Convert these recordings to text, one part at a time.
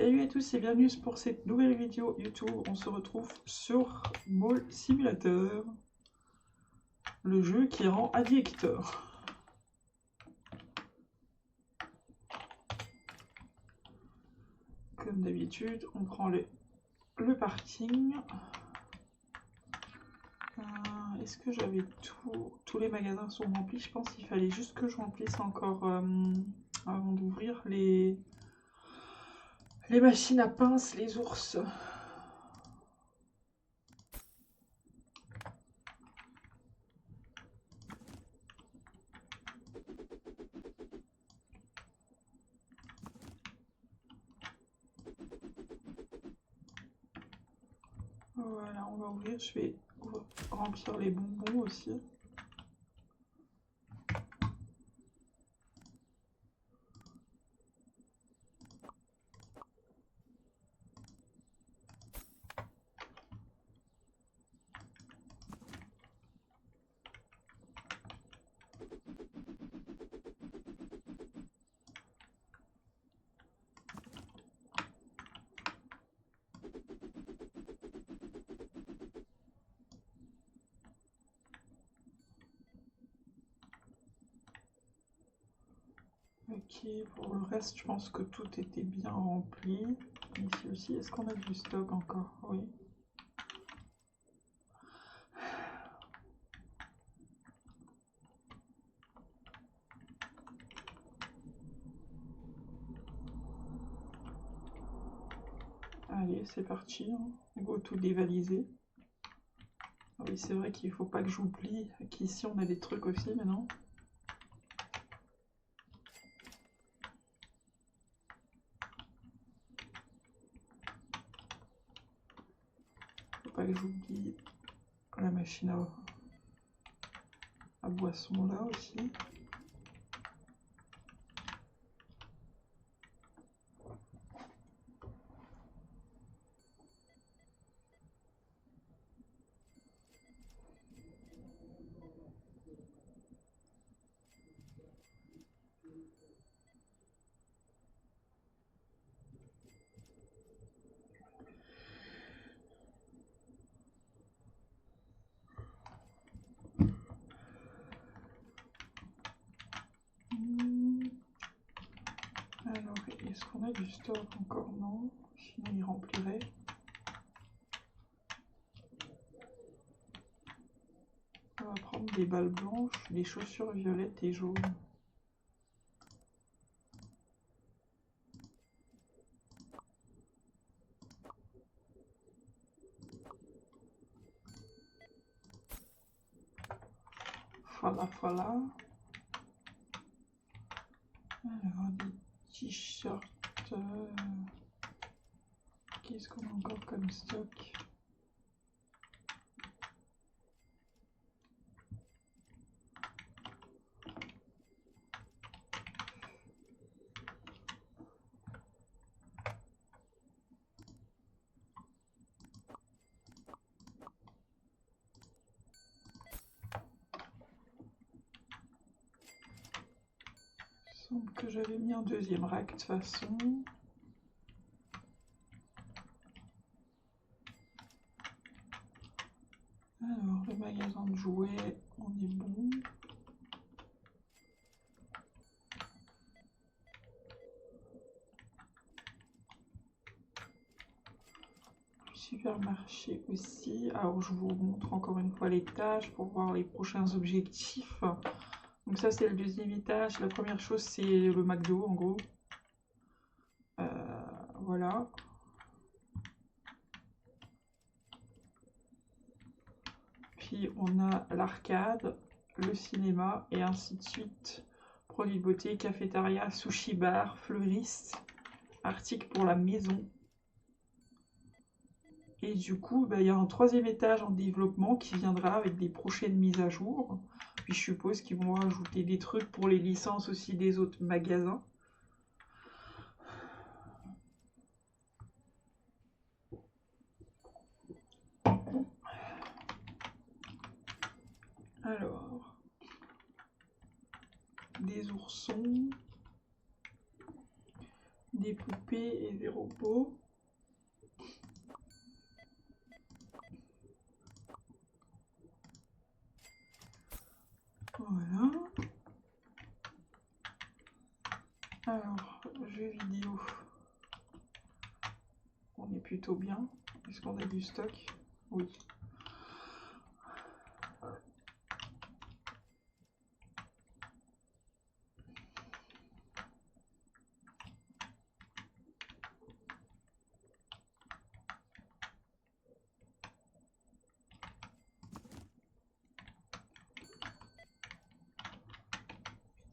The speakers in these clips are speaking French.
Salut à tous et bienvenue pour cette nouvelle vidéo YouTube. On se retrouve sur Mall Simulator, le jeu qui rend addicteur. Comme d'habitude, on prend le parking. Est-ce que j'avais tous les magasins sont remplis? Je pense qu'il fallait juste que je remplisse encore avant d'ouvrir les machines à pince, les ours. Voilà, on va ouvrir. Je vais remplir les bonbons aussi. Ok, pour le reste, je pense que tout était bien rempli. Ici aussi, est-ce qu'on a du stock encore? Oui. Allez, c'est parti. On va tout dévaliser. Oui, c'est vrai qu'il ne faut pas que j'oublie qu'ici, on a des trucs aussi maintenant. Faut pas que j'oublie la machine à boisson là aussi. Alors, est-ce qu'on a du stock encore? Non, sinon il remplirait. On va prendre des balles blanches, des chaussures violettes et jaunes. Voilà, voilà. Alors, des t-shirts. Qu'est-ce qu'on a encore comme stock? Il semble que j'avais mis un deuxième rack de toute façon. Alors, le magasin de jouets, on est bon. Le supermarché aussi. Alors, je vous montre encore une fois les tâches pour voir les prochains objectifs. Donc ça, c'est le deuxième étage. La première chose, c'est le McDo, en gros. Voilà. Puis, on a l'arcade, le cinéma, et ainsi de suite. Produits de beauté, cafétéria, sushi bar, fleuriste, articles pour la maison. Et du coup, il y a un troisième étage en développement qui viendra avec des prochaines mises à jour. Puis je suppose qu'ils vont rajouter des trucs pour les licences aussi des autres magasins. Alors, des oursons, des poupées et des robots. Voilà. Alors, jeux vidéo. On est plutôt bien. Est-ce qu'on a du stock? Oui.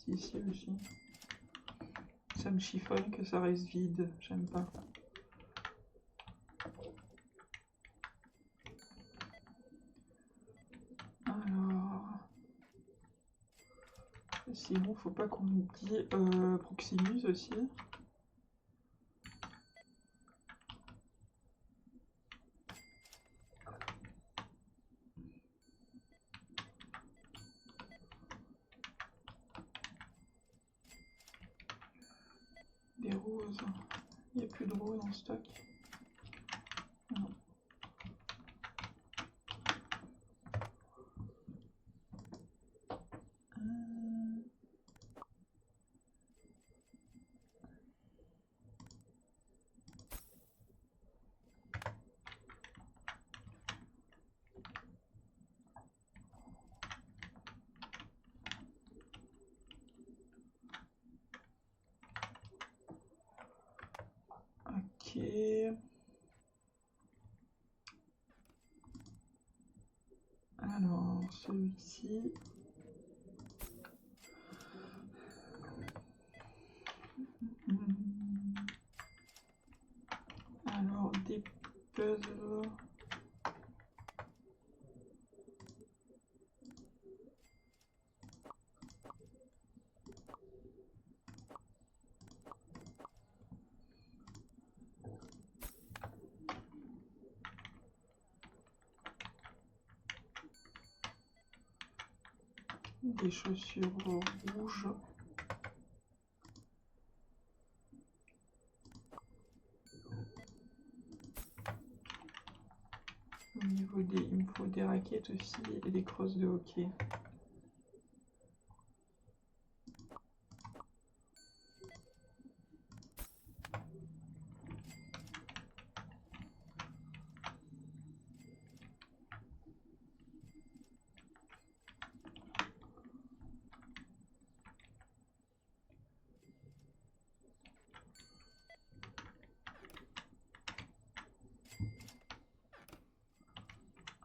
Ici aussi. Ça me chiffonne que ça reste vide. J'aime pas. Alors... Sinon, faut pas qu'on oublie Proximus aussi. Des roses. Il n'y a plus de roses en stock. Non. Ok. Alors, celui-ci. Alors, des puzzles. Des chaussures rouges. Au niveau des... Il me faut des raquettes aussi et des crosses de hockey.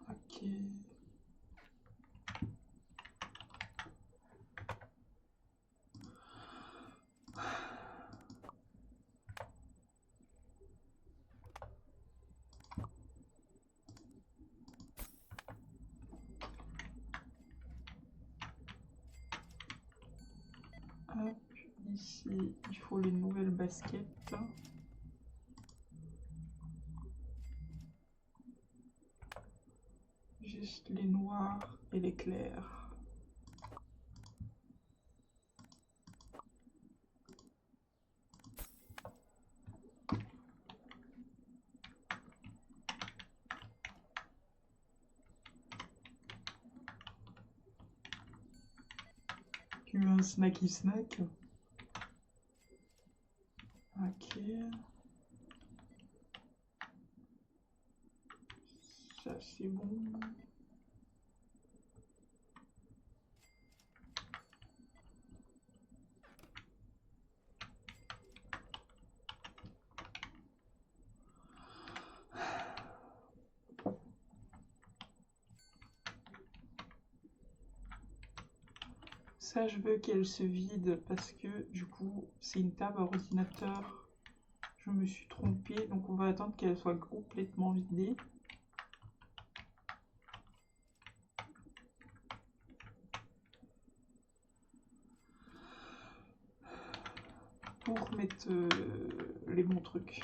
Ok. Hop, ici, il faut les nouvelles baskets. Juste les noirs et les clairs. Tu veux un snacky snack? Ok. Ça c'est bon. Ça, je veux qu'elle se vide parce que du coup, c'est une table à ordinateur. Je me suis trompée, donc on va attendre qu'elle soit complètement vidée. Pour mettre les bons trucs.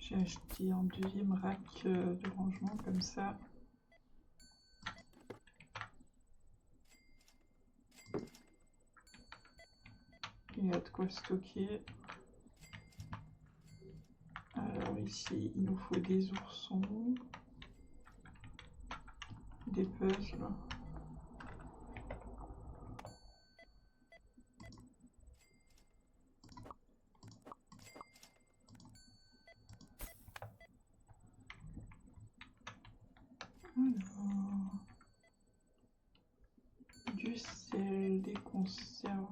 J'ai acheté un deuxième rack de rangement comme ça. Il y a de quoi stocker. Alors ici, il nous faut des oursons, des puzzles. Alors, du sel, des conserves.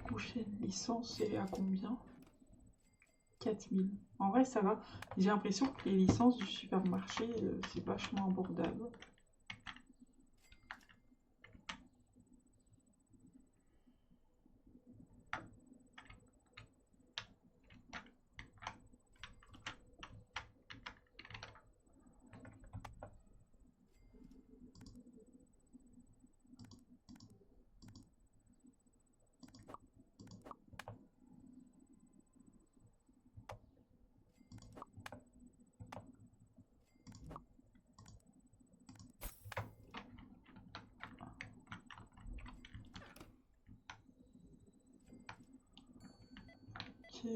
Prochaine licence, elle est à combien? 4000. En vrai, ça va. J'ai l'impression que les licences du supermarché, c'est vachement abordable. Ok.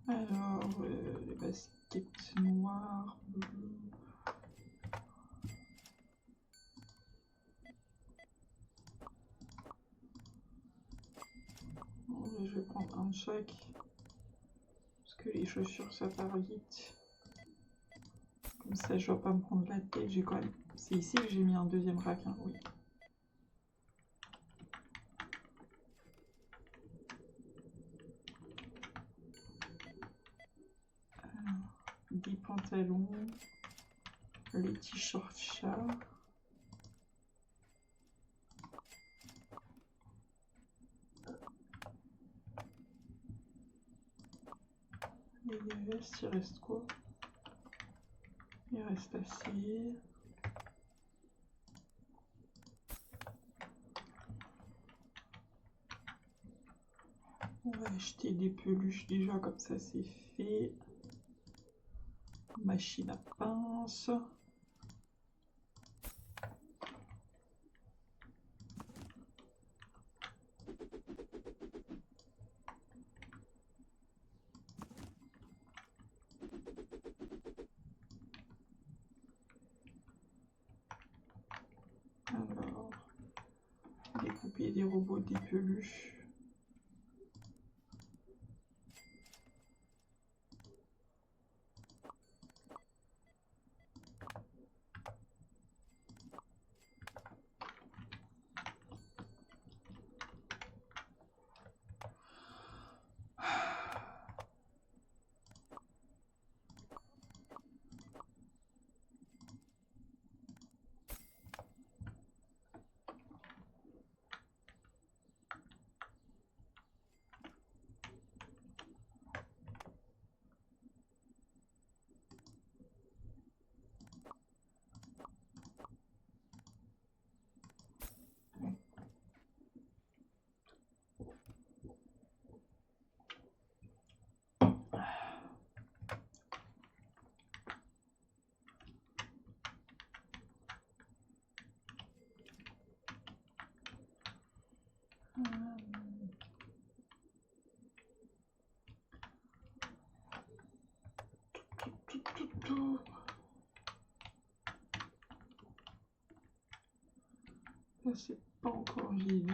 Alors, les baskets noires, bleues. Bon, je vais prendre un de chaque. Parce que les chaussures, ça part vite. Comme ça, je ne vais pas me prendre la tête. J'ai quand même... C'est ici que j'ai mis un deuxième rack, hein, oui. Des pantalons, les t-shirts chats. Et les vestes, il reste quoi? Il reste assez. On va acheter des peluches déjà, comme ça c'est fait. Machine à pince. Alors, découper des robots, des peluches. Là, c'est pas encore vide.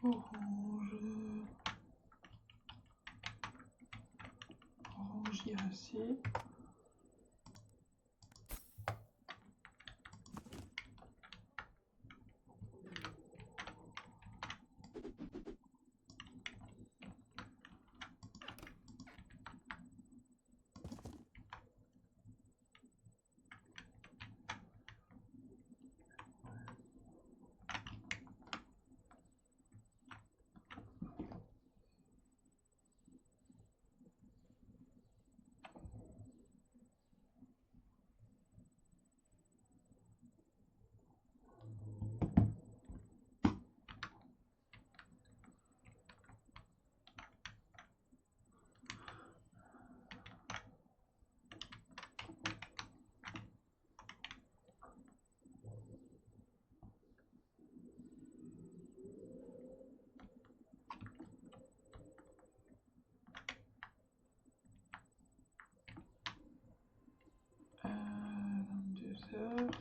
Orange. remplir assez.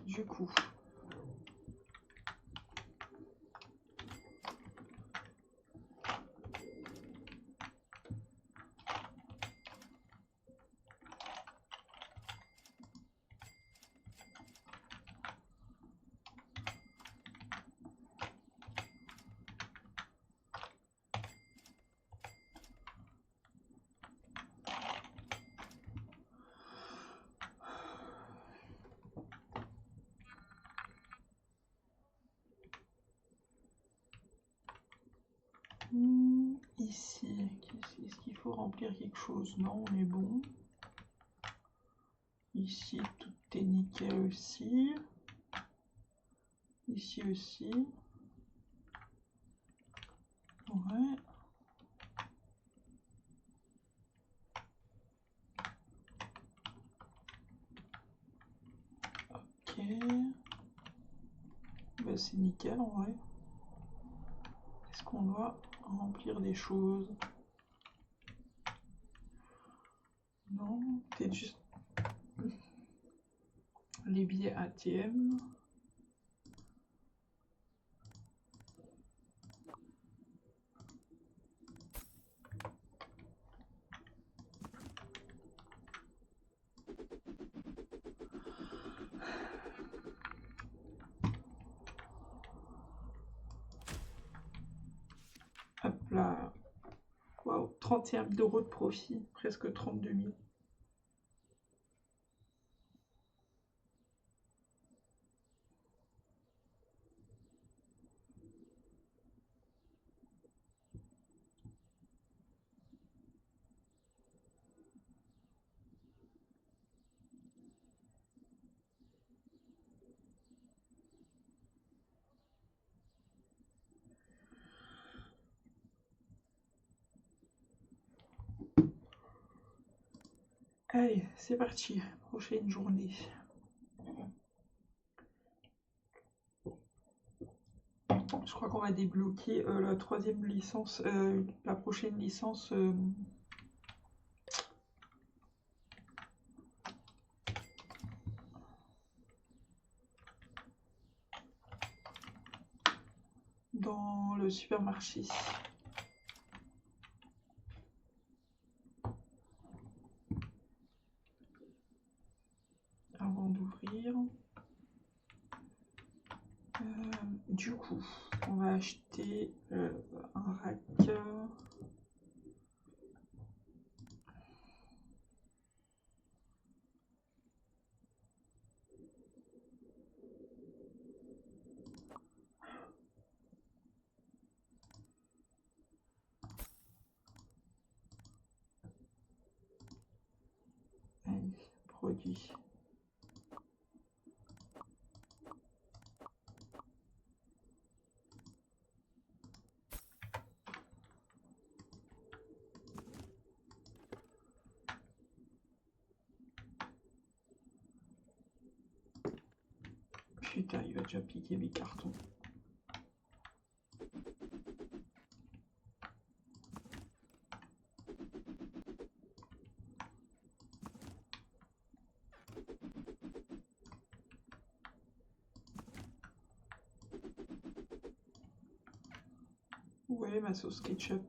Du coup, ici, est-ce qu'il faut remplir quelque chose? Non, on est bon. Ici, tout est nickel aussi. Ici aussi. Ouais. Ok. Bah, c'est nickel en vrai. Est-ce qu'on doit remplir des choses? Non, peut-être juste les billets ATM. Hop là. Waouh, 31 000 € de profit, presque 32 000. Allez, c'est parti. Prochaine journée. Je crois qu'on va débloquer la troisième licence, la prochaine licence. Dans le supermarché. Avant d'ouvrir. Du coup, on va acheter un rack. Allez, produit. Putain, il va déjà piquer mes cartons. Où est ma sauce ketchup?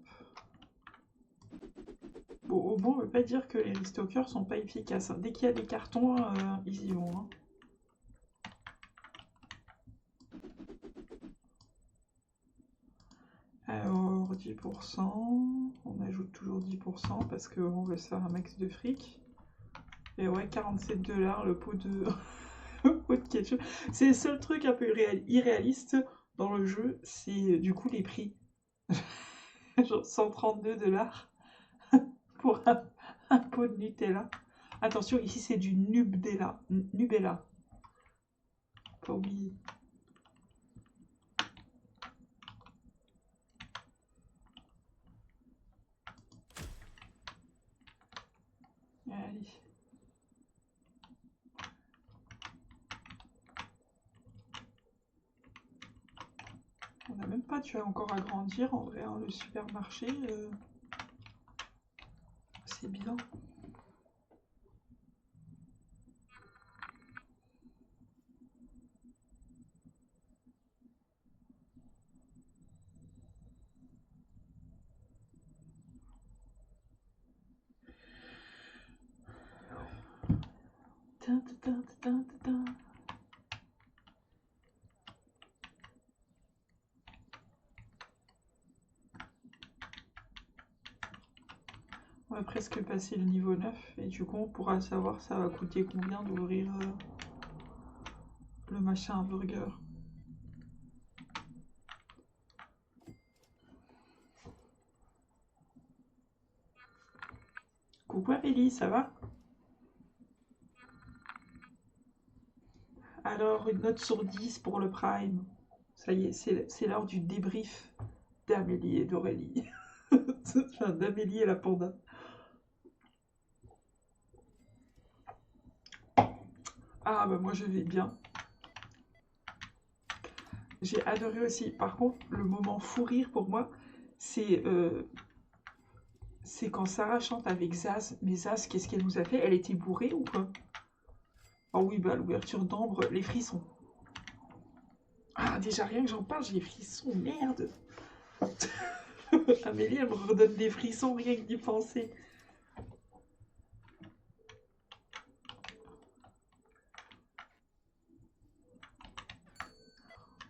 Bon, au moins, on ne veut pas dire que les restockers sont pas efficaces. Dès qu'il y a des cartons, ils y vont. Hein. Alors, 10%. On ajoute toujours 10% parce qu'on veut ça un max de fric. Et ouais, 47 $ le pot de, pot de ketchup. C'est le seul truc un peu irréaliste dans le jeu, c'est du coup les prix. Genre 132 $ pour un pot de Nutella. Attention, ici c'est du Nubella. Nubella. Pas oublier. Allez. On n'a même pas, tu as encore à grandir en vrai, hein, le supermarché. C'est bien. On va presque passer le niveau 9 et du coup on pourra savoir ça va coûter combien d'ouvrir le machin burger. Coucou Amélie, ça va? Alors une note sur 10 pour le Prime. Ça y est, c'est l'heure du débrief d'Amélie et d'Aurélie. Enfin, d'Amélie et la panda. Ah bah moi je vais bien. J'ai adoré aussi. Par contre, le moment fou rire pour moi, c'est quand Sarah chante avec Zaz. Mais Zaz, qu'est-ce qu'elle nous a fait? Elle était bourrée ou quoi? Oh oui, bah l'ouverture d'ambre, les frissons. Ah, déjà rien que j'en parle, j'ai les frissons, merde. Amélie, elle me redonne des frissons rien que d'y penser.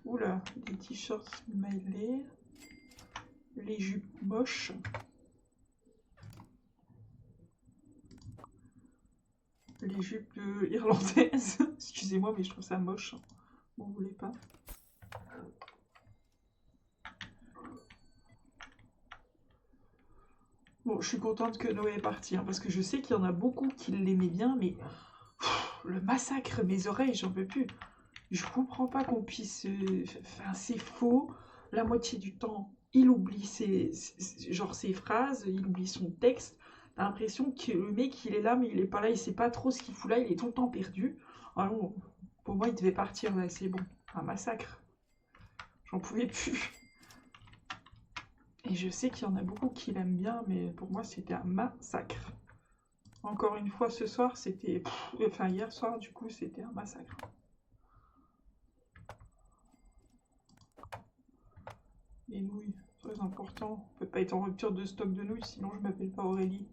Oula, des t-shirts smiley, les jupes moches. Les jupes irlandaises. Excusez-moi, mais je trouve ça moche. Vous voulez pas? Bon, je suis contente que Noé est parti, hein, parce que je sais qu'il y en a beaucoup qui l'aimaient bien, mais le massacre, mes oreilles, j'en peux plus. Je comprends pas qu'on puisse... Enfin, c'est faux. La moitié du temps, il oublie genre ses phrases, il oublie son texte. T'as l'impression que le mec, il est là, mais il est pas là, il sait pas trop ce qu'il fout là, il est tout le temps perdu. Alors, pour moi, il devait partir, là, c'est bon. Un massacre. J'en pouvais plus. Et je sais qu'il y en a beaucoup qui l'aiment bien, mais pour moi, c'était un massacre. Encore une fois, ce soir, c'était... Enfin, hier soir, du coup, c'était un massacre. Les nouilles, très important. On peut pas être en rupture de stock de nouilles, sinon je m'appelle pas Aurélie.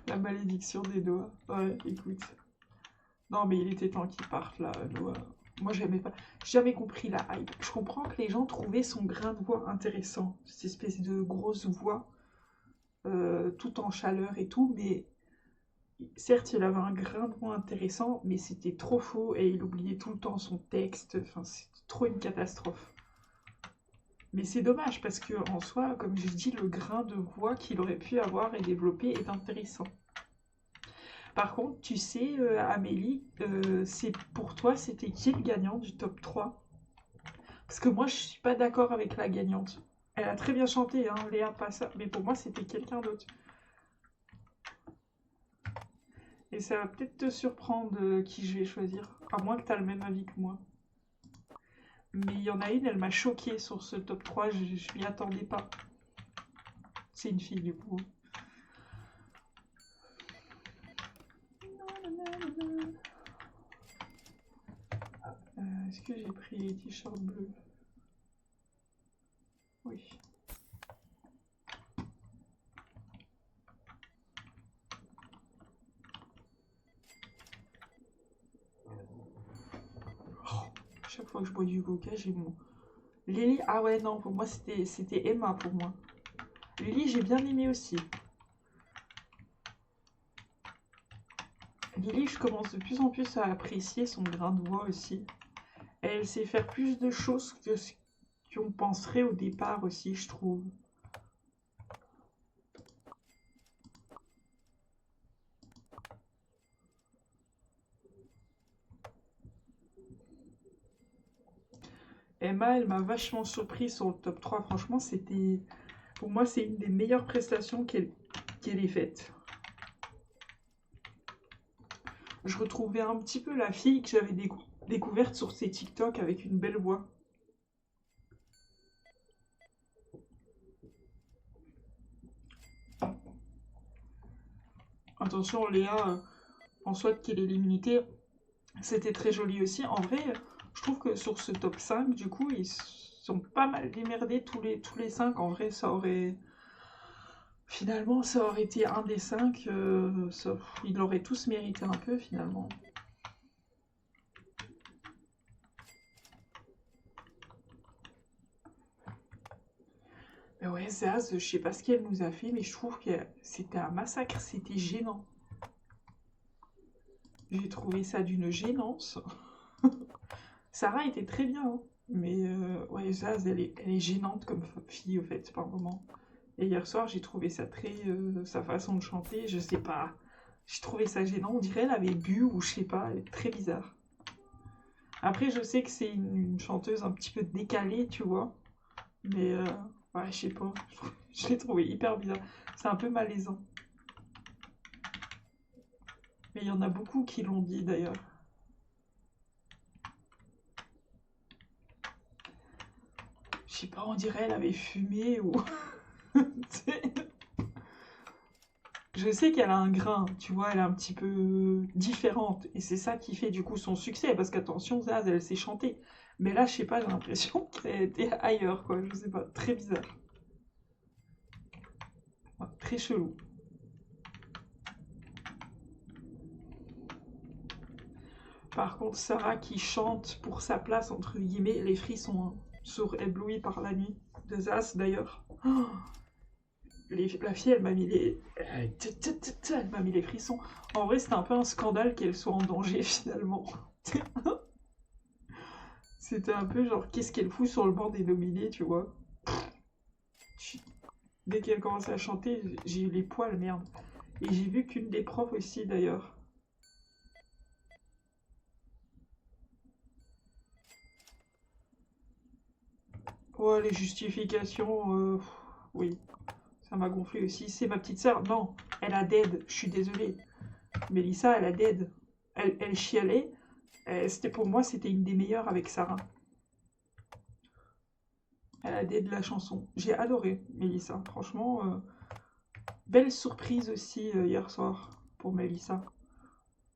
La malédiction des doigts. Ouais, écoute. Non, mais il était temps qu'il parte, là, Noah. Moi, j'aimais pas. J'ai jamais compris la hype. Je comprends que les gens trouvaient son grain de voix intéressant. Cette espèce de grosse voix, tout en chaleur et tout, mais certes, il avait un grain de voix intéressant, mais c'était trop faux et il oubliait tout le temps son texte. Enfin, c'était trop une catastrophe. Mais c'est dommage parce que en soi, comme je dis, le grain de voix qu'il aurait pu avoir et développer est intéressant. Par contre, tu sais, Amélie, c'est pour toi, c'était qui le gagnant du top 3? Parce que moi, je suis pas d'accord avec la gagnante. Elle a très bien chanté, hein, Léa Passa, mais pour moi, c'était quelqu'un d'autre. Et ça va peut-être te surprendre qui je vais choisir, à moins que tu as le même avis que moi. Mais il y en a une, elle m'a choquée sur ce top 3, je m'y attendais pas. C'est une fille du coup. Est-ce que j'ai pris les t-shirts bleus? chaque fois que je bois du coca, j'ai mon... Lily, ah ouais, non, pour moi, c'était Emma, pour moi. Lily, j'ai bien aimé aussi. Lily, je commence de plus en plus à apprécier son grain de voix aussi. Elle sait faire plus de choses que ce qu'on penserait au départ aussi, je trouve. Emma, elle m'a vachement surpris sur le top 3. Franchement, c'était... Pour moi, c'est une des meilleures prestations qu'elle ait faites. Je retrouvais un petit peu la fille que j'avais découverte sur ses TikTok avec une belle voix. Attention, Léa, en soit qu'elle ait l'immunité, c'était très joli aussi. En vrai, je trouve que sur ce top 5, du coup, ils sont pas mal démerdés tous les 5. En vrai, ça aurait... Finalement, ça aurait été un des 5. Ils l'auraient tous mérité un peu, finalement. Mais ouais, Zaz, je sais pas ce qu'elle nous a fait, mais je trouve que c'était un massacre, c'était gênant. J'ai trouvé ça d'une gênance. Sarah était très bien, hein, mais ouais, Zaz, elle est gênante comme fille, au fait, par moment. Et hier soir, j'ai trouvé ça très... sa façon de chanter, je sais pas. J'ai trouvé ça gênant, on dirait elle avait bu ou je sais pas, elle est très bizarre. Après, je sais que c'est une chanteuse un petit peu décalée, tu vois. Mais ouais, je sais pas. Je l'ai trouvé hyper bizarre. C'est un peu malaisant. Mais il y en a beaucoup qui l'ont dit d'ailleurs. Je sais pas, on dirait elle avait fumé ou... Je sais qu'elle a un grain, tu vois, elle est un petit peu différente. Et c'est ça qui fait du coup son succès. Parce qu'attention, Zaz, elle sait chanter. Mais là, je sais pas, j'ai l'impression qu'elle était ailleurs, quoi. Je sais pas, très bizarre. Ouais, très chelou. Par contre, Sarah qui chante pour sa place, entre guillemets, les frissons, hein. Sur Ébloui par la nuit, de Zaz d'ailleurs. Oh, la fille, elle m'a mis les... Elle m'a mis les frissons. En vrai, c'était un peu un scandale qu'elle soit en danger, finalement. C'était un peu genre, qu'est-ce qu'elle fout sur le banc des nominés, tu vois. Dès qu'elle commence à chanter, j'ai eu les poils, merde. Et j'ai vu qu'une des profs aussi, d'ailleurs. Ouais, les justifications, oui, ça m'a gonflé aussi. C'est ma petite sœur. Non, elle a dead, je suis désolée. Mélissa, elle a dead. Elle chialait. C'était pour moi, c'était une des meilleures avec Sarah. Elle a dead la chanson. J'ai adoré Mélissa. Franchement, belle surprise aussi hier soir pour Mélissa.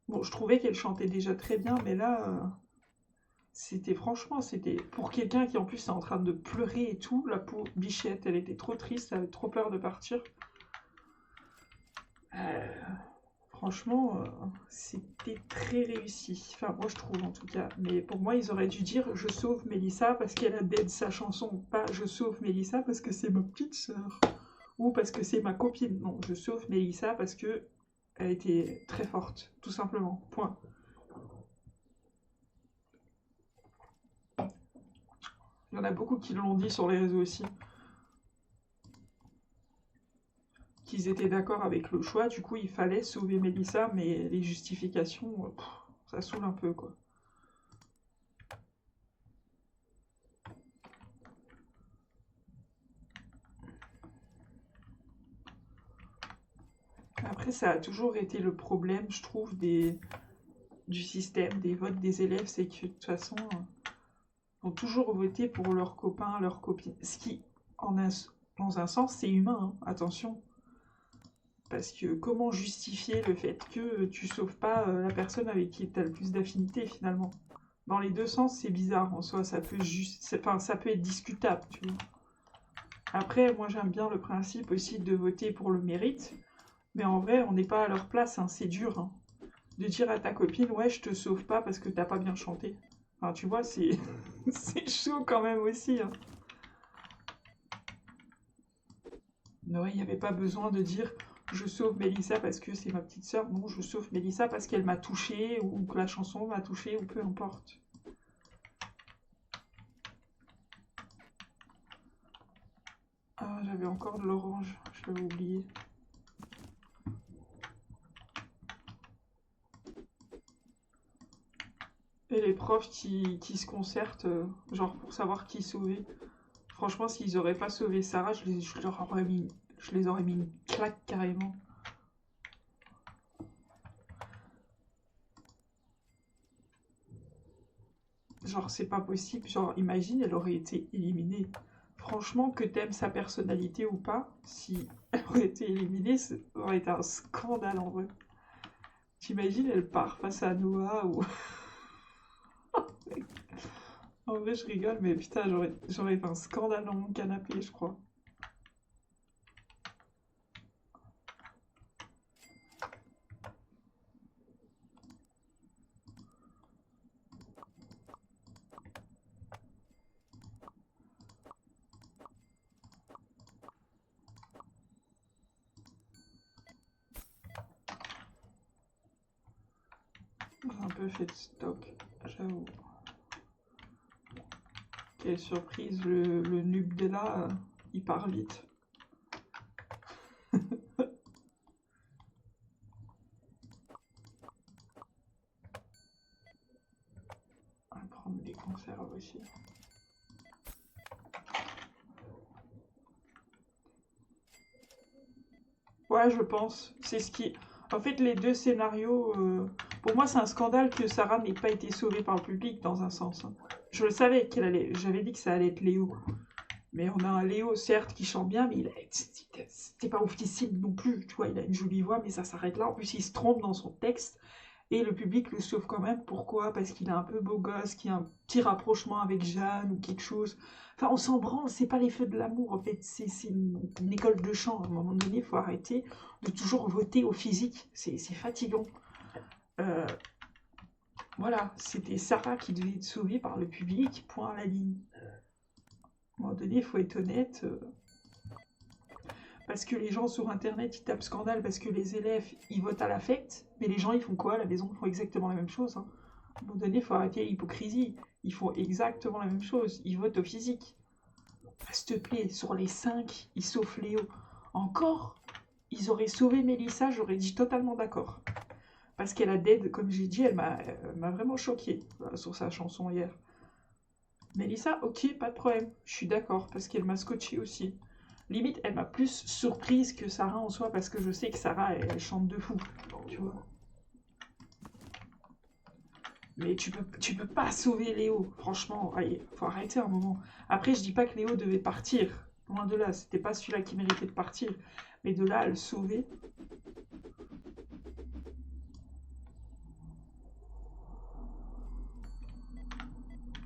Bon, je trouvais qu'elle chantait déjà très bien, mais là, c'était franchement, c'était pour quelqu'un qui en plus est en train de pleurer et tout, la pauvre bichette, elle était trop triste, elle avait trop peur de partir. Euh, Franchement, c'était très réussi. Enfin, moi je trouve en tout cas. Mais pour moi, ils auraient dû dire je sauve Mélissa parce qu'elle a dead sa chanson. Pas je sauve Mélissa parce que c'est ma petite sœur. Ou parce que c'est ma copine. Non, je sauve Mélissa parce que elle était très forte, tout simplement. Point. Il y en a beaucoup qui l'ont dit sur les réseaux aussi. Qu'ils étaient d'accord avec le choix. Du coup, il fallait sauver Mélissa, mais les justifications, ça saoule un peu, quoi. Après, ça a toujours été le problème, je trouve, du système, des votes des élèves, c'est que de toute façon, ils vont toujours voter pour leurs copains, leurs copines. Ce qui, dans un sens, c'est humain, hein, attention. Parce que comment justifier le fait que tu sauves pas la personne avec qui tu as le plus d'affinité finalement? Dans les deux sens, c'est bizarre en soi, ça peut être discutable, tu vois. Après, moi j'aime bien le principe aussi de voter pour le mérite, mais en vrai, on n'est pas à leur place, hein, c'est dur, hein, de dire à ta copine, ouais, je te sauve pas parce que t'as pas bien chanté. Enfin, tu vois, c'est c'est chaud quand même aussi, hein. Mais ouais, il n'y avait pas besoin de dire je sauve Mélissa parce que c'est ma petite sœur. Non, je sauve Mélissa parce qu'elle m'a touchée ou que la chanson m'a touchée ou peu importe. Ah, j'avais encore de l'orange, je l'avais oublié. Et les profs qui se concertent, genre pour savoir qui sauver. Franchement, s'ils auraient pas sauvé Sarah, je les aurais mis une claque carrément. Genre, c'est pas possible. Genre, imagine, elle aurait été éliminée. Franchement, que t'aimes sa personnalité ou pas, si elle aurait été éliminée, ça aurait été un scandale en vrai. T'imagines, elle part face à Noah ou... En vrai, je rigole, mais putain, j'aurais fait un scandale dans mon canapé, je crois. J'ai un peu fait de stock, j'avoue. Quelle surprise, le noob de là, il part vite. On va prendre des conserves aussi. Ouais, je pense. C'est ce qui... En fait, les deux scénarios... Pour moi, c'est un scandale que Sarah n'ait pas été sauvée par le public, dans un sens, hein. Je le savais qu'elle allait... J'avais dit que ça allait être Léo. Mais on a un Léo, certes, qui chante bien, mais c'était pas oufissime non plus. Tu vois, il a une jolie voix, mais ça s'arrête là. En plus, il se trompe dans son texte. Et le public le sauve quand même. Pourquoi? Parce qu'il est un peu beau gosse, qu'il y a un petit rapprochement avec Jeanne ou quelque chose. Enfin, on s'en branle, c'est pas les feux de l'amour, en fait. C'est une école de chant. À un moment donné, il faut arrêter de toujours voter au physique. C'est fatigant. Euh, voilà, c'était Sarah qui devait être sauvée par le public, point à la ligne. À un moment donné, il faut être honnête. Parce que les gens sur Internet, ils tapent scandale parce que les élèves, ils votent à l'affect. Mais les gens, ils font quoi à la maison? Ils font exactement la même chose, hein. À un moment donné, il faut arrêter l'hypocrisie. Ils font exactement la même chose. Ils votent au physique. S'il te plaît, sur les 5, ils sauvent Léo. Encore, ils auraient sauvé Mélissa, j'aurais dit totalement d'accord. Parce qu'elle a dead, comme j'ai dit, elle m'a vraiment choquée sur sa chanson hier. Mélissa, ok, pas de problème. Je suis d'accord, parce qu'elle m'a scotché aussi. Limite, elle m'a plus surprise que Sarah en soi, parce que je sais que Sarah, elle chante de fou. Tu vois. Mais tu peux pas sauver Léo. Franchement, allez, faut arrêter un moment. Après, je dis pas que Léo devait partir. Loin de là, c'était pas celui-là qui méritait de partir. Mais de là à le sauver.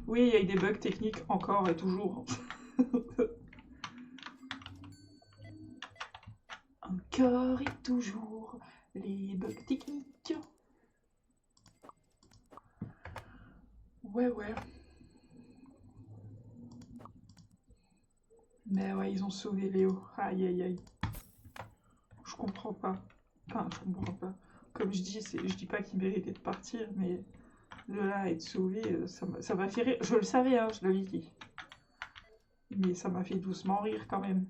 Oui, il y a eu des bugs techniques encore et toujours. Encore et toujours les bugs techniques. Ouais, ouais. Mais ouais, ils ont sauvé Léo. Aïe, aïe, aïe. Je comprends pas. Enfin, je comprends pas. Comme je dis, je dis pas qu'il méritait de partir, mais de là à être sauvé, ça m'a fait rire. Je le savais, hein, je l'avais dit. Mais ça m'a fait doucement rire quand même.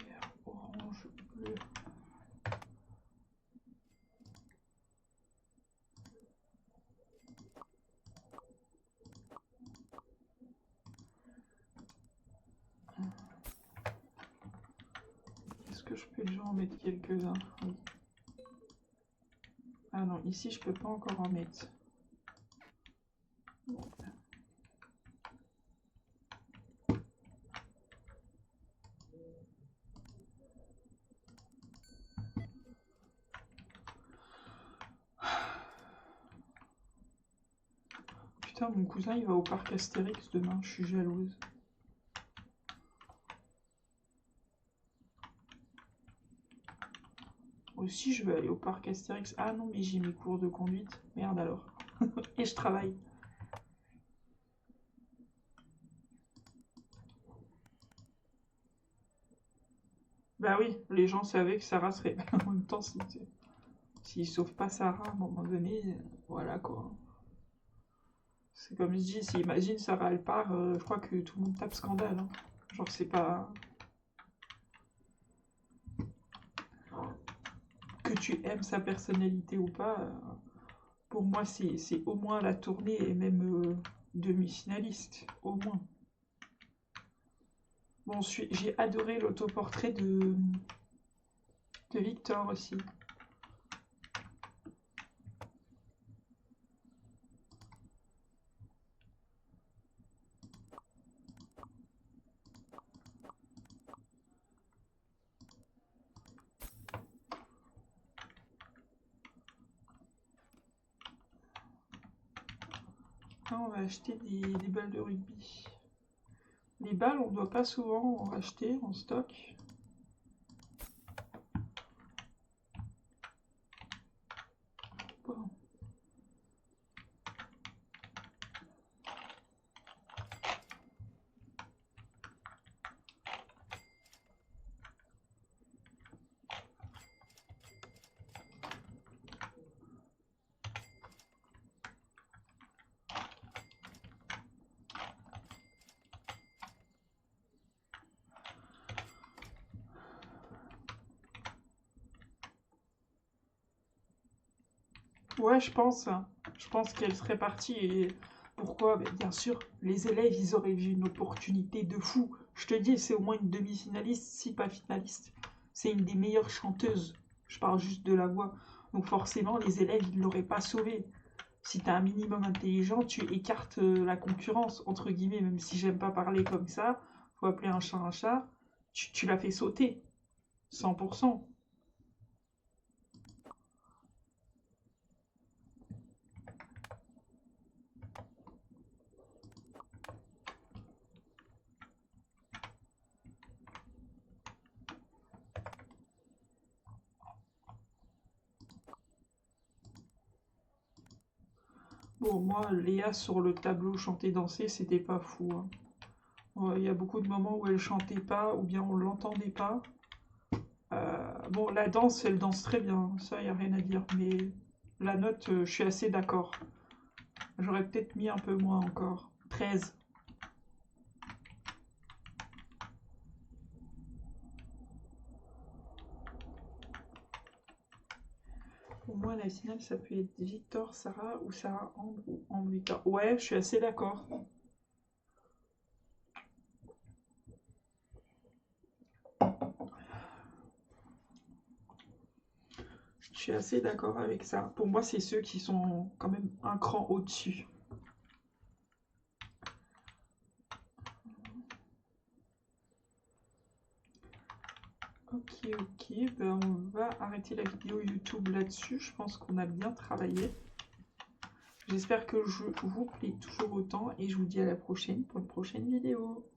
Vert, orange, bleu. Est-ce que je peux déjà en mettre quelques-uns? Oui. Ah non, ici je peux pas encore en mettre. Putain, mon cousin, il va au parc Astérix demain. Je suis jalouse. Aussi, je veux aller au parc Astérix. Ah non, mais j'ai mes cours de conduite. Merde alors. Et je travaille. Bah oui, les gens savaient que Sarah serait... en même temps, s'ils sauvent pas Sarah à un moment donné, voilà quoi. C'est comme je dis, si imagine Sarah elle part, je crois que tout le monde tape scandale. Hein. Genre c'est pas... Que tu aimes sa personnalité ou pas, pour moi c'est au moins la tournée et même demi-finaliste, au moins. Bon, j'ai adoré l'autoportrait de Victor aussi. Là, on va acheter des balles de rugby. Les balles, on ne doit pas souvent en acheter en stock. Bon. Ouais, je pense. Je pense qu'elle serait partie. Et pourquoi? Ben, bien sûr, les élèves, ils auraient vu une opportunité de fou. Je te dis, c'est au moins une demi-finaliste, si pas finaliste. C'est une des meilleures chanteuses. Je parle juste de la voix. Donc forcément, les élèves, ils ne l'auraient pas sauvée. Si tu es un minimum intelligent, tu écartes la concurrence, entre guillemets, même si j'aime pas parler comme ça, faut appeler un chat un chat, tu l'as fait sauter, 100%. Bon, moi, Léa sur le tableau chanter-danser, c'était pas fou. Hein. Ouais, il y a beaucoup de moments où elle chantait pas, ou bien on l'entendait pas. Bon, la danse, elle danse très bien, ça, il n'y a rien à dire. Mais la note, je suis assez d'accord. J'aurais peut-être mis un peu moins encore. 13. Pour moi, la finale, ça peut être Victor, Sarah ou Sarah, Ambre ou Ambre, Victor. Ouais, je suis assez d'accord. Je suis assez d'accord avec ça. Pour moi, c'est ceux qui sont quand même un cran au-dessus. Ok, ok, ben on va arrêter la vidéo YouTube là-dessus. Je pense qu'on a bien travaillé. J'espère que je vous plaît toujours autant et je vous dis à la prochaine pour une prochaine vidéo.